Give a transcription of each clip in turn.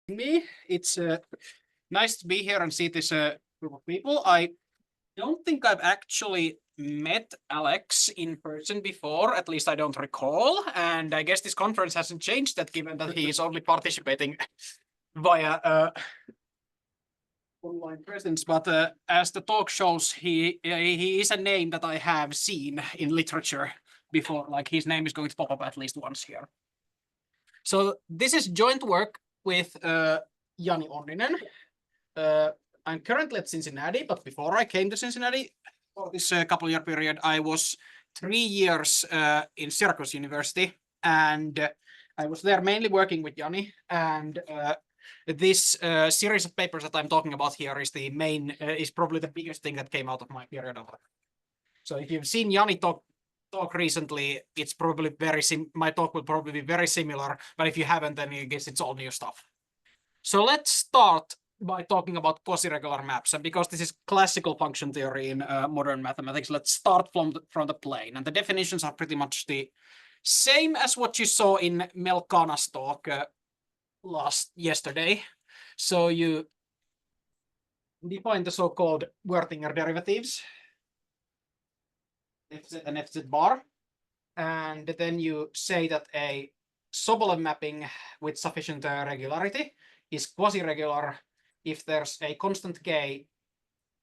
Me. It's nice to be here and see this group of people. I don't think I've actually met Alex in person before, at least I don't recall. And I guess this conference hasn't changed that, given that he is only participating via online presence. But as the talk shows, he is a name that I have seen in literature before. Like, his name is going to pop up at least once here. So this is joint work with Jani Onninen. I'm currently at Cincinnati, but before I came to Cincinnati for this couple-year period, I was 3 years in Syracuse University, and I was there mainly working with Jani. And this series of papers that I'm talking about here is the main, is probably the biggest thing that came out of my period of life. So if you've seen Jani talk recently, it's probably my talk will probably be very similar, but if you haven't, then I guess it's all new stuff. So let's start by talking about quasi-regular maps. And because this is classical function theory in modern mathematics, let's start from the plane. And the definitions are pretty much the same as what you saw in Melkana's talk yesterday. So you define the so-called Wertinger derivatives, fz and fz bar. And then you say that a Sobolev mapping with sufficient regularity is quasi-regular if there's a constant k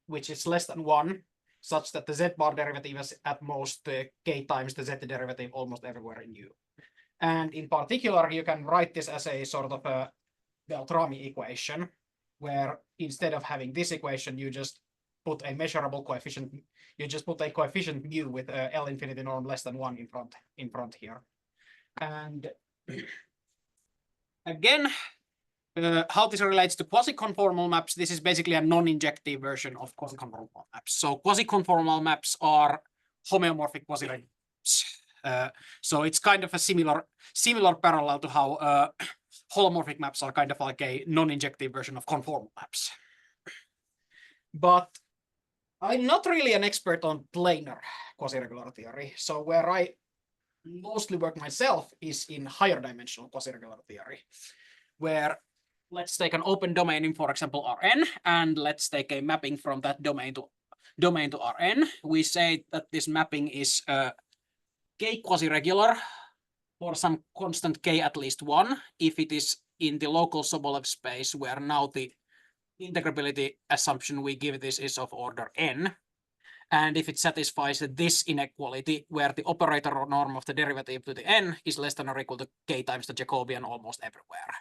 which is less than 1, such that the z-bar derivative is at most k times the z derivative almost everywhere in U. And in particular, you can write this as a sort of a Beltrami equation, where instead of having this equation, you just put a measurable coefficient. You just put a coefficient mu with L infinity norm less than 1 in front here. And again, how this relates to quasi-conformal maps, this is basically a non-injective version of quasi-conformal maps. So quasi-conformal maps are homeomorphic quasi-regular maps. So it's kind of a similar parallel to how holomorphic maps are kind of like a non-injective version of conformal maps. But I'm not really an expert on planar quasi-regular theory. So where I mostly work myself is in higher dimensional quasi-regular theory, where let's take an open domain in, for example, Rn, and let's take a mapping from that domain to Rn. We say that this mapping is k quasi-regular for some constant k at least 1 if it is in the local Sobolev space, where now the integrability assumption we give this is of order n. And if it satisfies this inequality, where the operator norm of the derivative to the n is less than or equal to k times the Jacobian almost everywhere.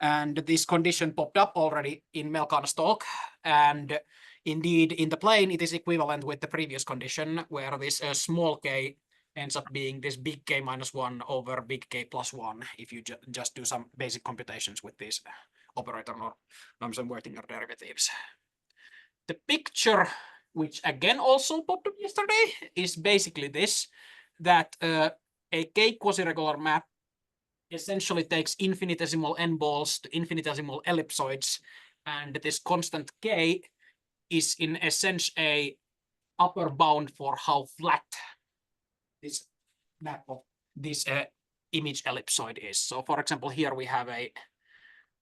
And this condition popped up already in Melkana's talk. And indeed, in the plane, it is equivalent with the previous condition, where this small k ends up being this big K minus 1 over big K plus 1 if you just do some basic computations with these operator norms and Wertinger derivatives. The picture, which again also popped up yesterday, is basically this, that a K quasi-regular map essentially takes infinitesimal n balls to infinitesimal ellipsoids, and this constant K is in essence a upper bound for how flat this map of this image ellipsoid is. So for example, here we have a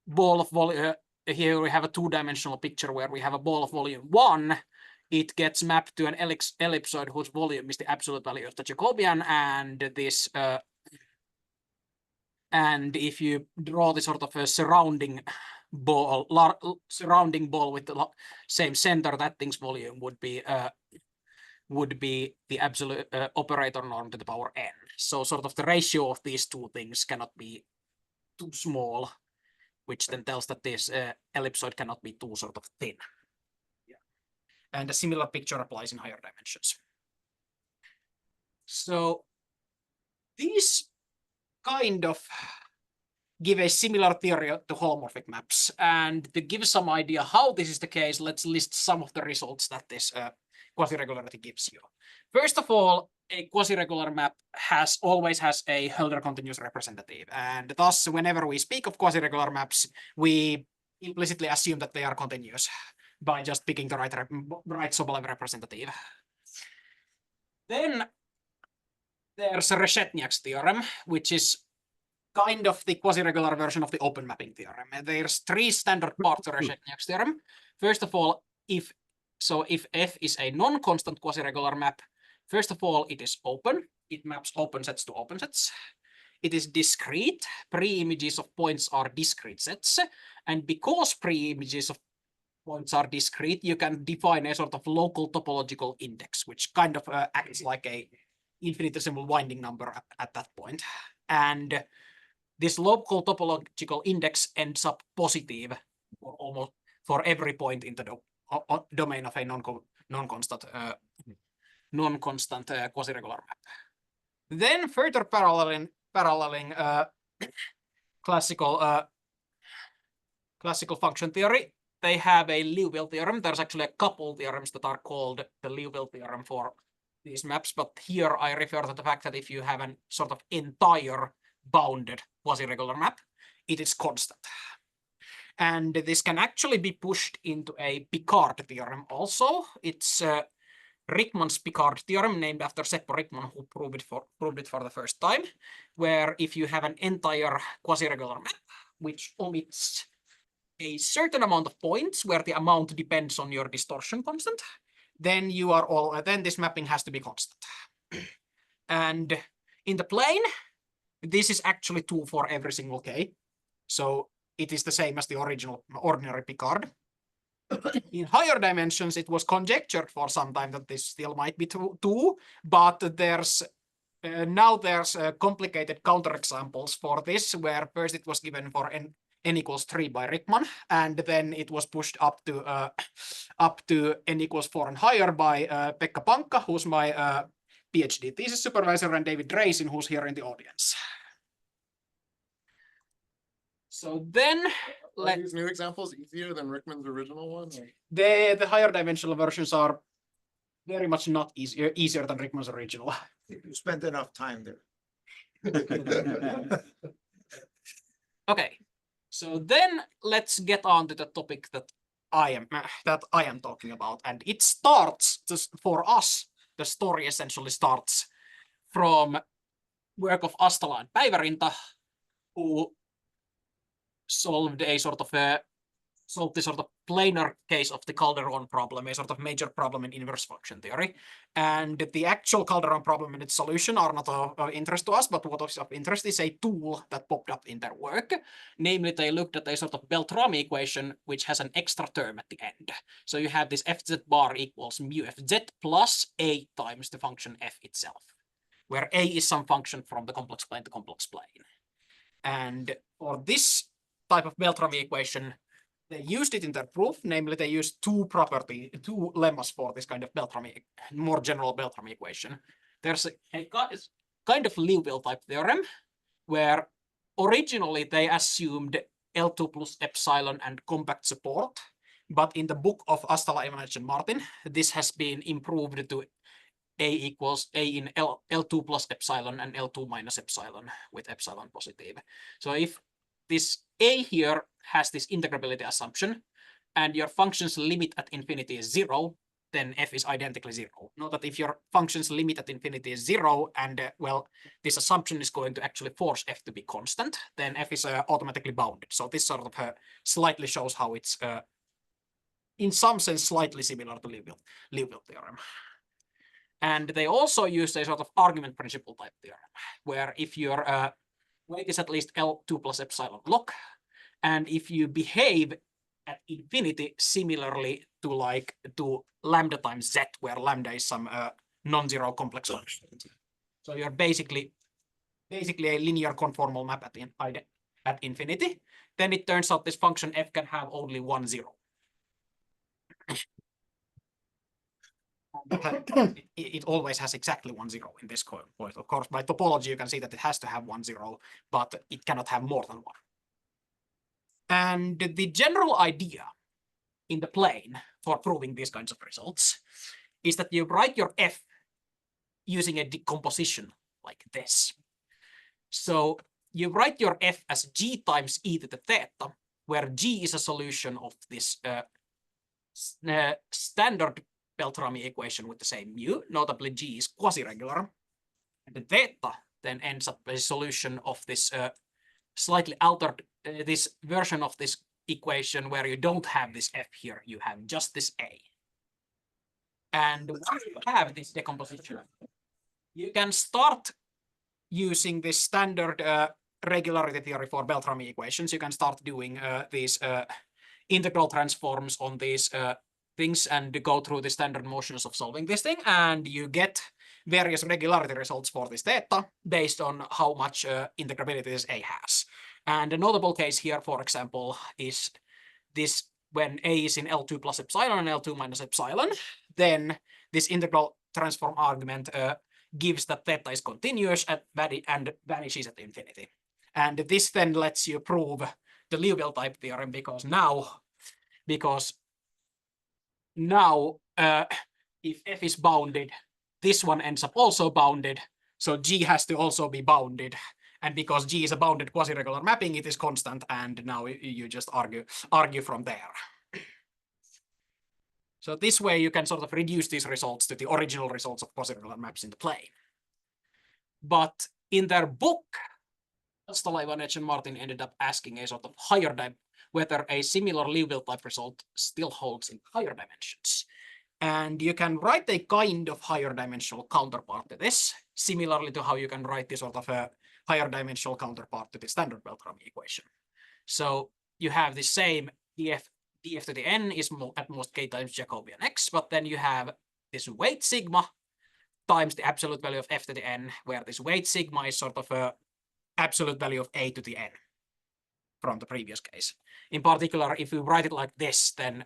ball of volume. Here we have a two-dimensional picture where we have a ball of volume 1. It gets mapped to an ellipsoid whose volume is the absolute value of the Jacobian, and this and if you draw the sort of a surrounding ball with the same center, that thing's volume would be the absolute operator norm to the power n. So sort of the ratio of these two things cannot be too small, which then tells that this ellipsoid cannot be too sort of thin. Yeah. And a similar picture applies in higher dimensions. So these kind of give a similar theory to holomorphic maps. And to give some idea how this is the case, let's list some of the results that this quasi-regularity gives you. First of all, a quasi-regular map always has a Hölder continuous representative. And thus, whenever we speak of quasi-regular maps, we implicitly assume that they are continuous by just picking the right Sobolev representative. Then there's Reshetniak's theorem, which is kind of the quasi-regular version of the open mapping theorem. And there's three standard parts of Reshetniak's theorem. First of all, if f is a non-constant quasi-regular map, first of all, it is open. It maps open sets to open sets. It is discrete. Pre-images of points are discrete sets. And because pre-images of points are discrete, you can define a sort of local topological index, which kind of acts like a infinitesimal winding number at that point. And this local topological index ends up positive for almost for every point in the domain of a non-constant quasi-regular map. Then further paralleling classical function theory, they have a Liouville theorem. There's actually a couple theorems that are called the Liouville theorem for these maps, but here I refer to the fact that if you have an sort of entire bounded quasi-regular map, it is constant. And this can actually be pushed into a Picard theorem also. It's Rickman's Picard theorem, named after Seppo Rickman, who proved it for the first time, where if you have an entire quasi-regular map, which omits a certain amount of points where the amount depends on your distortion constant, then then this mapping has to be constant. And in the plane, this is actually 2 for every single k. So it is the same as the ordinary Picard. In higher dimensions, it was conjectured for some time that this still might be 2, but there's complicated counterexamples for this, where first it was given for n equals 3 by Rickman, and then it was pushed up to n equals 4 and higher by Pekka Pankka, who's my PhD thesis supervisor, and David Drazen, who's here in the audience. So then, are these new examples easier than Rickman's original one? The higher dimensional versions are very much not easier than Rickman's original. You spent enough time there. Okay, so then let's get on to the topic that I am talking about, and it starts for us. The story essentially starts from work of Astala and Päivärinta, who solved this sort of planar case of the Calderon problem, a sort of major problem in inverse function theory. And the actual Calderon problem and its solution are not of interest to us, but what is of interest is a tool that popped up in their work. Namely, they looked at a sort of Beltrami equation, which has an extra term at the end. So you have this fz bar equals mu fz plus a times the function f itself, where a is some function from the complex plane to complex plane. And for this type of Beltrami equation, they used it in their proof. Namely, they used two lemmas for this kind of more general Beltrami equation. There's a kind of Liouville type theorem, where originally they assumed L2 plus epsilon and compact support, but in the book of Astala, Ivanich, and Martin, this has been improved to A equals A in L2 plus epsilon and L2 minus epsilon with epsilon positive. So if this A here has this integrability assumption, and your function's limit at infinity is 0, then f is identically 0. Note that if your function's limit at infinity is 0, and this assumption is going to actually force f to be constant, then f is automatically bounded. So this sort of slightly shows how it's, in some sense, slightly similar to Liouville theorem. And they also use a sort of argument principle type theorem, where if your weight is at least L2 plus epsilon log, and if you behave at infinity similarly to lambda times z, where lambda is some non-zero complex function. So you're basically a linear conformal map at infinity. Then it turns out this function f can have only 1, 0. It always has exactly 1, 0 in this point. Of course, by topology, you can see that it has to have 1, 0, but it cannot have more than 1. And the general idea in the plane for proving these kinds of results is that you write your f using a decomposition like this. So you write your f as g times e to the theta, where g is a solution of this standard Beltrami equation with the same mu, notably g is quasi-regular. And the theta then ends up a solution of this slightly altered this version of this equation where you don't have this f here, you have just this a. And once you have this decomposition, you can start using this standard regularity theory for Beltrami equations. You can start doing these integral transforms on these things and go through the standard motions of solving this thing, and you get various regularity results for this theta based on how much integrability this A has. And a notable case here, for example, is this when A is in L2 plus epsilon and L2 minus epsilon, then this integral transform argument gives that theta is continuous and vanishes at infinity. And this then lets you prove the Liouville type theorem because now if f is bounded, this one ends up also bounded, so G has to also be bounded. And because G is a bounded quasi-regular mapping, it is constant, and now you just argue from there. So this way you can sort of reduce these results to the original results of quasi-regular maps in the plane. But in their book, Stola, Ivanec, and Martin ended up asking a sort of higher whether a similar Liouville type result still holds in higher dimensions. And you can write a kind of higher dimensional counterpart to this, similarly to how you can write this sort of a higher dimensional counterpart to the standard Beltrami equation. So you have the same df to the n is at most k times Jacobian x, but then you have this weight sigma times the absolute value of f to the n, where this weight sigma is sort of a absolute value of a to the n from the previous case. In particular, if you write it like this, then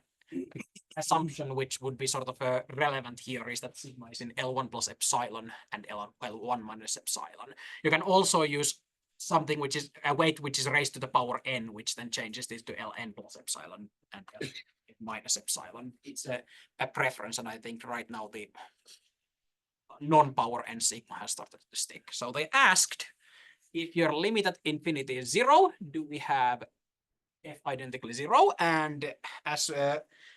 assumption which would be sort of relevant here is that sigma is in L1 plus epsilon and L1 minus epsilon. You can also use something which is a weight which is raised to the power n, which then changes this to Ln plus epsilon and L minus epsilon. It's a preference, and I think right now the non-power n sigma has started to stick. So they asked, if your limit at infinity is 0, do we have f identically 0? And as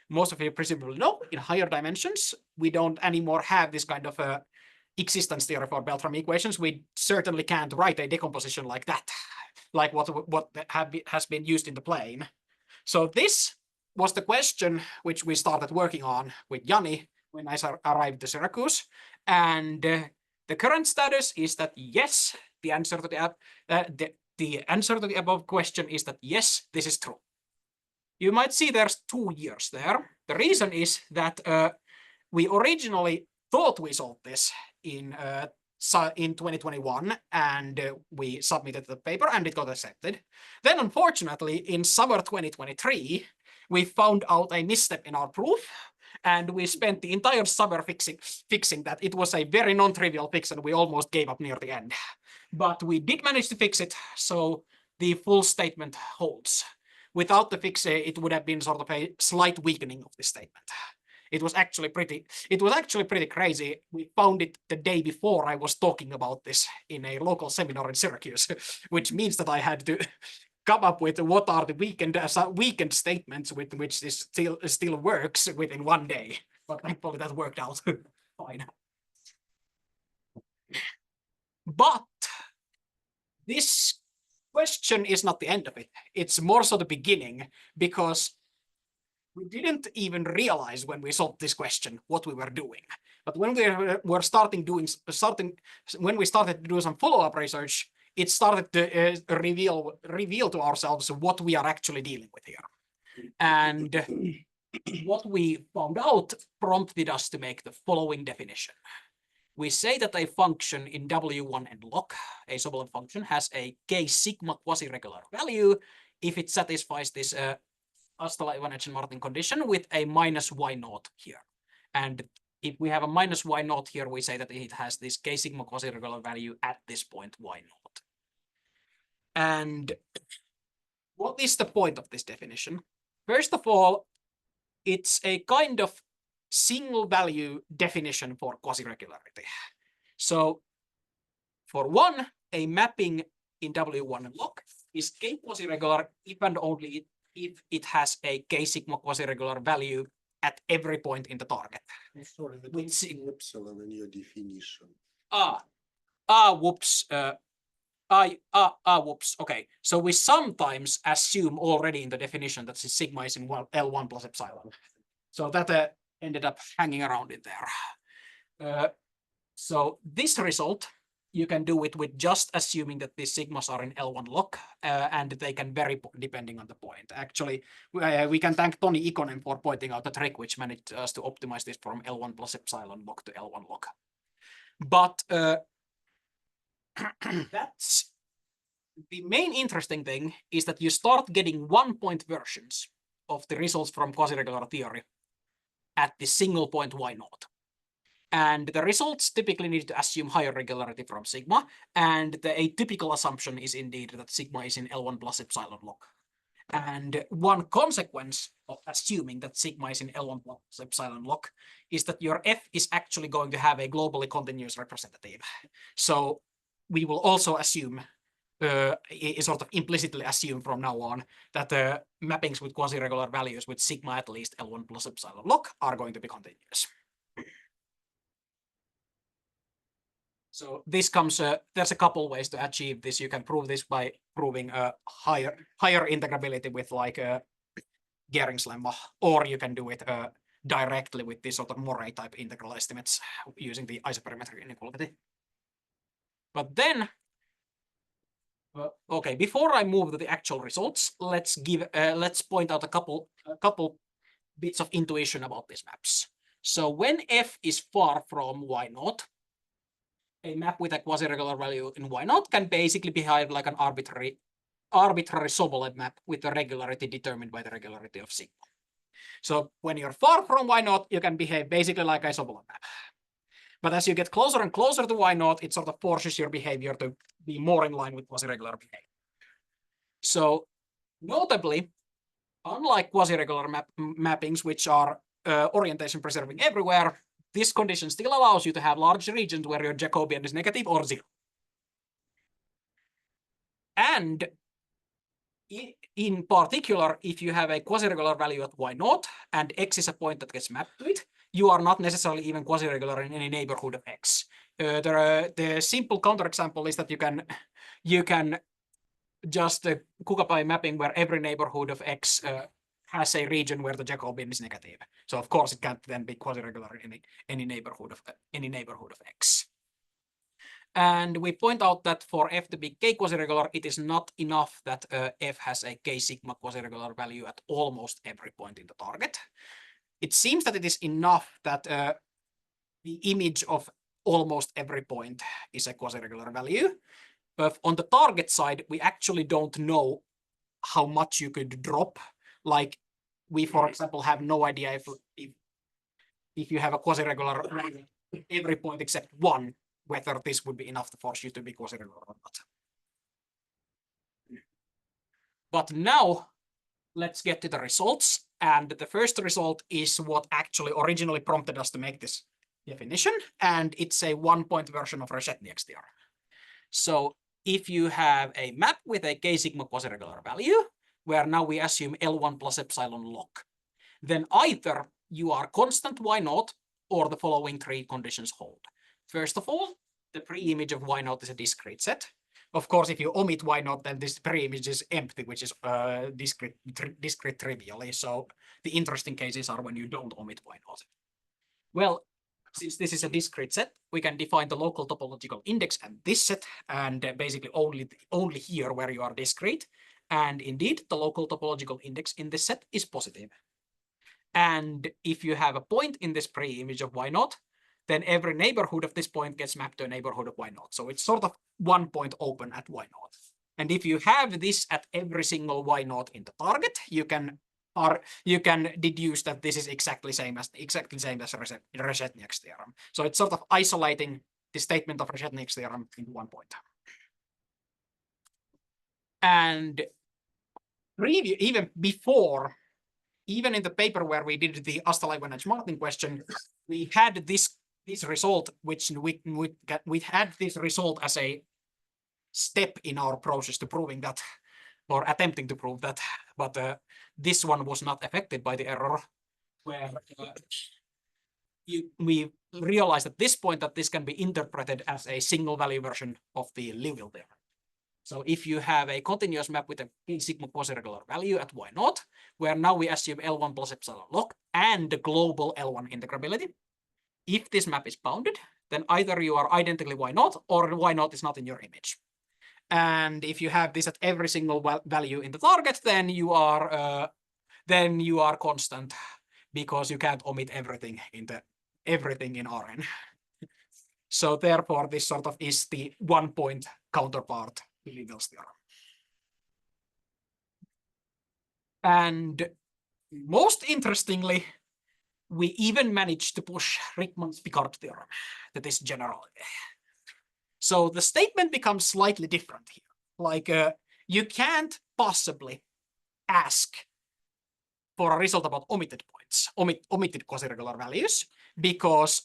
most of you presumably know, in higher dimensions, we don't anymore have this kind of existence theory for Beltrami equations. We certainly can't write a decomposition like that, like what has been used in the plane. So this was the question which we started working on with Jani when I arrived to Syracuse. And the current status is that yes, the answer to the answer to the above question is that yes, this is true. You might see there's 2 years there. The reason is that we originally thought we solved this in 2021, and we submitted the paper and it got accepted. Then unfortunately, in summer 2023, we found out a misstep in our proof, and we spent the entire summer fixing that. It was a very non-trivial fix, and we almost gave up near the end. But we did manage to fix it, so the full statement holds. Without the fix, it would have been sort of a slight weakening of the statement. It was actually pretty crazy. We found it the day before I was talking about this in a local seminar in Syracuse, which means that I had to come up with what are the weakened statements with which this still works within 1 day. But thankfully that worked out fine. But this question is not the end of it. It's more so the beginning, because we didn't even realize when we solved this question what we were doing. But when we were when we started to do some follow-up research, it started to reveal to ourselves what we are actually dealing with here. And what we found out prompted us to make the following definition. We say that a function in W1 and log, a Sobolev function, has a k sigma quasi-regular value if it satisfies this Astola, Ivanec, and Martin condition with a minus y naught here. And if we have a minus y naught here, we say that it has this k sigma quasi-regular value at this point y naught. And what is the point of this definition? First of all, it's a kind of single value definition for quasi-regularity. So for one, a mapping in W1 and log is k quasi-regular if and only if it has a k sigma quasi-regular value at every point in the target. Sorry, the epsilon in your definition. Whoops. Whoops. Okay. So we sometimes assume already in the definition that the sigma is in L1 plus epsilon. So that ended up hanging around in there. So this result, you can do it with just assuming that these sigmas are in L1 log, and they can vary depending on the point. Actually, we can thank Toni Ikonen for pointing out the trick which managed us to optimize this from L1 plus epsilon log to L1 log. But that's the main interesting thing is that you start getting 1-point versions of the results from quasi-regular theory at the single point y0. And the results typically need to assume higher regularity from sigma, and the atypical assumption is indeed that sigma is in L1 plus epsilon log. And one consequence of assuming that sigma is in L1 plus epsilon log is that your f is actually going to have a globally continuous representative. So we will also assume, sort of implicitly assume from now on, that the mappings with quasi-regular values with sigma at least L1 plus epsilon log are going to be continuous. So this comes, there's a couple ways to achieve this. You can prove this by proving a higher integrability with like Gering's lemma, or you can do it directly with this sort of Morey type integral estimates using the isoperimetric inequality. But then, okay, before I move to the actual results, let's point out a couple bits of intuition about these maps. So when f is far from y0, a map with a quasi-regular value in y0 can basically behave like an arbitrary Sobolev map with the regularity determined by the regularity of sigma. So when you're far from y0, you can behave basically like a Sobolev map. But as you get closer and closer to y0, it sort of forces your behavior to be more in line with quasi-regular behavior. So notably, unlike quasi-regular mappings, which are orientation preserving everywhere, this condition still allows you to have large regions where your Jacobian is negative or zero. And in particular, if you have a quasi-regular value at y0 and x is a point that gets mapped to it, you are not necessarily even quasi-regular in any neighborhood of x. The simple counterexample is that you can just Kukapai mapping where every neighborhood of x has a region where the Jacobian is negative. So of course it can't then be quasi-regular in any neighborhood of x. And we point out that for f to be k quasi-regular, it is not enough that f has a k sigma quasi-regular value at almost every point in the target. It seems that it is enough that the image of almost every point is a quasi-regular value. But on the target side, we actually don't know how much you could drop. Like we, for example, have no idea if you have a quasi-regular value every point except one, whether this would be enough to force you to be quasi-regular or not. But now let's get to the results. And the first result is what actually originally prompted us to make this definition. And it's a 1-point version of Reshetniak's theorem. So if you have a map with a k sigma quasi-regular value, where now we assume L1 plus epsilon log, then either you are constant y0 or the following 3 conditions hold. First of all, the pre-image of y0 is a discrete set. Of course, if you omit y0, then this pre-image is empty, which is discrete trivially. So the interesting cases are when you don't omit y0. Well, since this is a discrete set, we can define the local topological index and this set, and basically only here where you are discrete. And indeed, the local topological index in this set is positive. And if you have a point in this pre-image of y0, then every neighborhood of this point gets mapped to a neighborhood of y0. So it's sort of 1 point open at y0. And if you have this at every single y0 in the target, you can deduce that this is exactly the same as Reshetniak's theorem. So it's sort of isolating the statement of Reshetniak's theorem into 1 point. And even in the paper where we did the Astalai-Wenage-Martin question, we had this result, which we had this result as a step in our process to proving that, or attempting to prove that, but this one was not affected by the error, where we realized at this point that this can be interpreted as a single value version of the Liouville theorem. So if you have a continuous map with a k sigma quasi-regular value at y0, where now we assume L1 plus epsilon log and the global L1 integrability, if this map is bounded, then either you are identically y0 or y0 is not in your image. And if you have this at every single value in the target, then you are constant because you can't omit everything in Rn. So therefore, this sort of is the 1-point counterpart to Little's theorem. And most interestingly, we even managed to push Rickman's Picard theorem to this generality. So the statement becomes slightly different here. Like you can't possibly ask for a result about omitted points, omitted quasi-regular values, because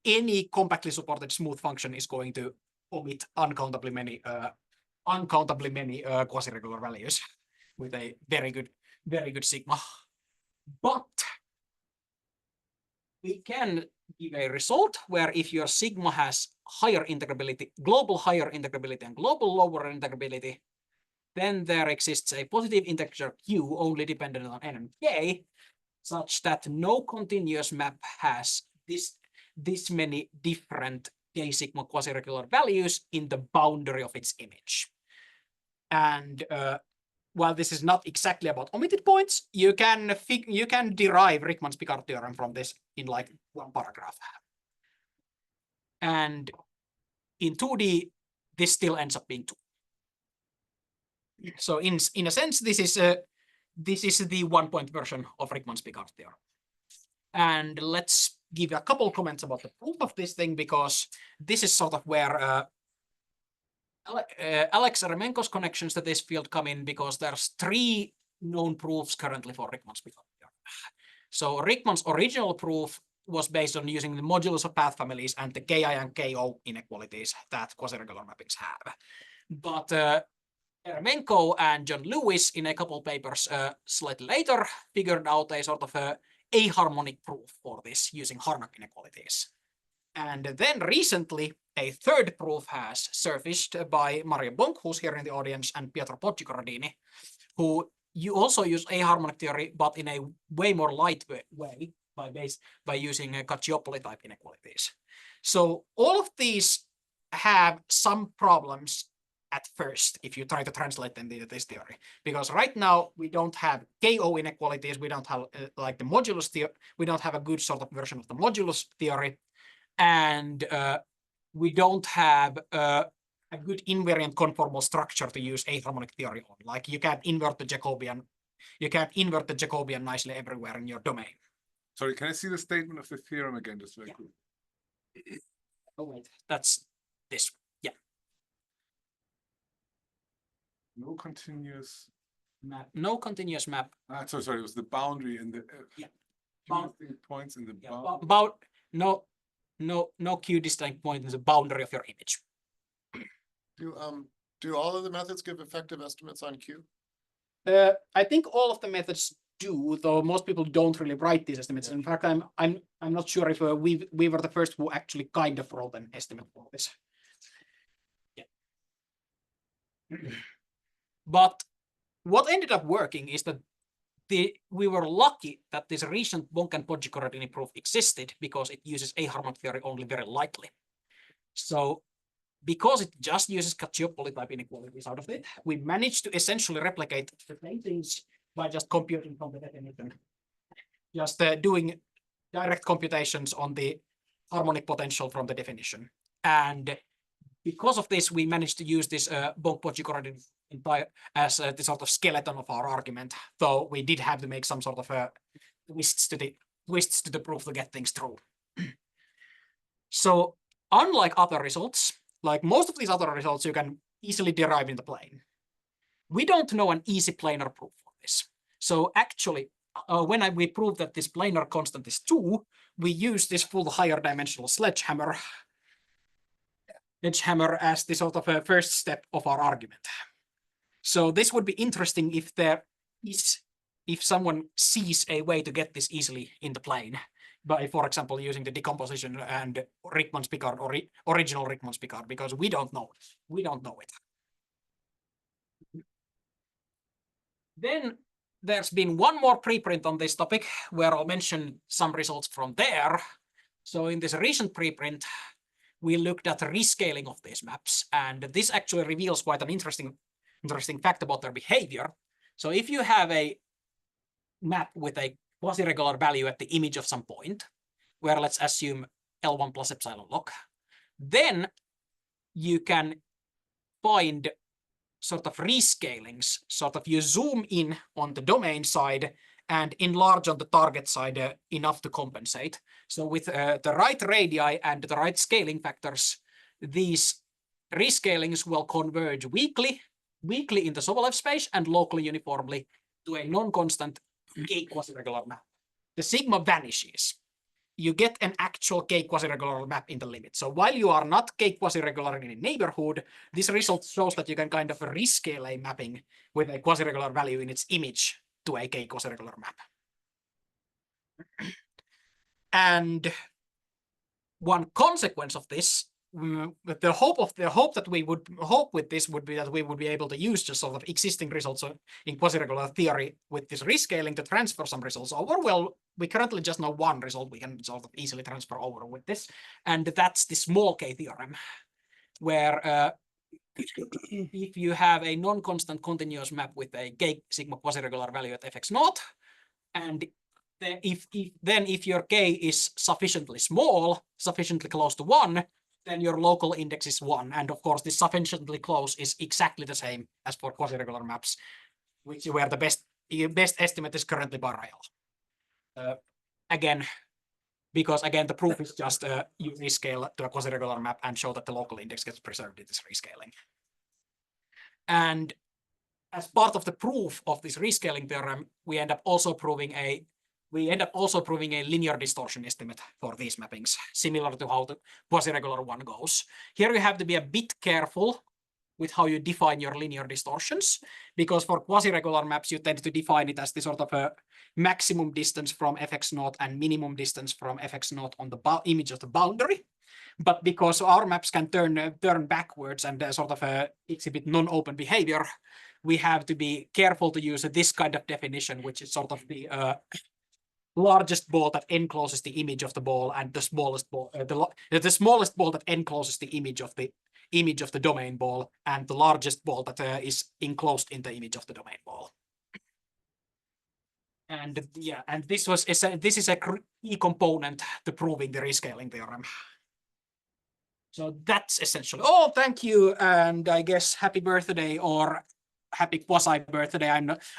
any compactly supported smooth function is going to omit uncountably many quasi-regular values with a very good sigma. But we can give a result where if your sigma has higher integrability, global higher integrability and global lower integrability, then there exists a positive integer q only dependent on n and k, such that no continuous map has this many different k sigma quasi-regular values in the boundary of its image. And while this is not exactly about omitted points, you can derive Rickman's Picard theorem from this in like one paragraph. And in 2D, this still ends up being 2. So in a sense, this is the 1-point version of Rickman's Picard theorem. And let's give a couple comments about the proof of this thing, because this is sort of where Alex Eremenko's connections to this field come in, because there's 3 known proofs currently for Rickman's Picard theorem. So Rickman's original proof was based on using the modulus of path families and the Ki and Ko inequalities that quasi-regular mappings have. But Eremenko and John Lewis, in a couple papers slightly later, figured out a sort of aharmonic proof for this using Harnack inequalities. And then recently, a third proof has surfaced by Mario Bonk, who's here in the audience, and Pietro Poggi-Corradini, who you also use aharmonic theory, but in a way more light way by using Cacciopoli type inequalities. So all of these have some problems at first if you try to translate them into this theory, because right now we don't have Ko inequalities, we don't have like the modulus theory, we don't have a good sort of version of the modulus theory, and we don't have a good invariant conformal structure to use aharmonic theory on. Like you can't invert the Jacobian nicely everywhere in your domain. Sorry, can I see the statement of the theorem again, just very quick? Oh wait, that's this. Yeah. No continuous Map. No continuous map. Sorry, it was the boundary in the Yeah. points in the Yeah, boundary. no q distinct point in the boundary of your image. Do all of the methods give effective estimates on Q? I think all of the methods do, though most people don't really write these estimates. In fact, I'm not sure if we were the first who actually kind of wrote an estimate for this. Yeah. But what ended up working is that we were lucky that this recent Bonk and Poggi-Corradini proof existed, because it uses aharmonic theory only very lightly. So because it just uses Cacciopoli type inequalities out of it, we managed to essentially replicate the same things by just computing from the definition, just doing direct computations on the harmonic potential from the definition. And because of this, we managed to use this Bonk-Poggi-Corradini as the sort of skeleton of our argument, though we did have to make some sort of twists to the proof to get things through. So unlike other results, like most of these other results you can easily derive in the plane, we don't know an easy planar proof for this. So actually, when we prove that this planar constant is 2, we use this full higher dimensional sledgehammer as the sort of a first step of our argument. So this would be interesting if someone sees a way to get this easily in the plane by, for example, using the decomposition and Rickman's Picard or original Rickman's Picard, because we don't know it. Then there's been one more preprint on this topic where I'll mention some results from there. So in this recent preprint, we looked at rescaling of these maps, and this actually reveals quite an interesting fact about their behavior. So if you have a map with a quasi-regular value at the image of some point, where let's assume L1 plus epsilon log, then you can find sort of rescalings, sort of you zoom in on the domain side and enlarge on the target side enough to compensate. So with the right radii and the right scaling factors, these rescalings will converge weakly in the Sobolev space and locally uniformly to a non-constant K quasi-regular map. The sigma vanishes. You get an actual K quasi-regular map in the limit. So while you are not K quasi-regular in a neighborhood, this result shows that you can kind of rescale a mapping with a quasi-regular value in its image to a K quasi-regular map. And one consequence of this, the hope that we would hope with this would be that we would be able to use just sort of existing results in quasi-regular theory with this rescaling to transfer some results over. Well, we currently just know one result we can sort of easily transfer over with this, and that's the small k theorem, where if you have a non-constant continuous map with a k sigma quasi-regular value at fx naught, and if your k is sufficiently small, sufficiently close to 1, then your local index is 1. And of course, this sufficiently close is exactly the same as for quasi-regular maps, where the best estimate is currently Barreal. Again, because again, the proof is just you rescale to a quasi-regular map and show that the local index gets preserved in this rescaling. And as part of the proof of this rescaling theorem, we end up also proving a linear distortion estimate for these mappings, similar to how the quasi-regular one goes. Here you have to be a bit careful with how you define your linear distortions, because for quasi-regular maps, you tend to define it as the sort of a maximum distance from fx naught and minimum distance from fx naught on the image of the boundary. But because our maps can turn backwards and sort of exhibit non-open behavior, we have to be careful to use this kind of definition, which is sort of the largest ball that encloses the image of the ball, and the smallest ball, the smallest ball that encloses the image of the domain ball, and the largest ball that is enclosed in the image of the domain ball. And yeah, and this is a key component to proving the rescaling theorem. So that's essentially. Oh, thank you, and I guess happy birthday or happy quasi-birthday.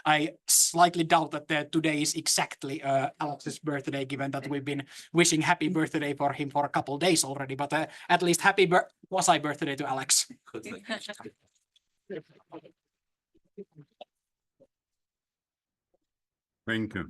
I slightly doubt that today is exactly Alex's birthday, given that we've been wishing happy birthday for him for a couple of days already. But at least happy quasi-birthday to Alex. Thank you.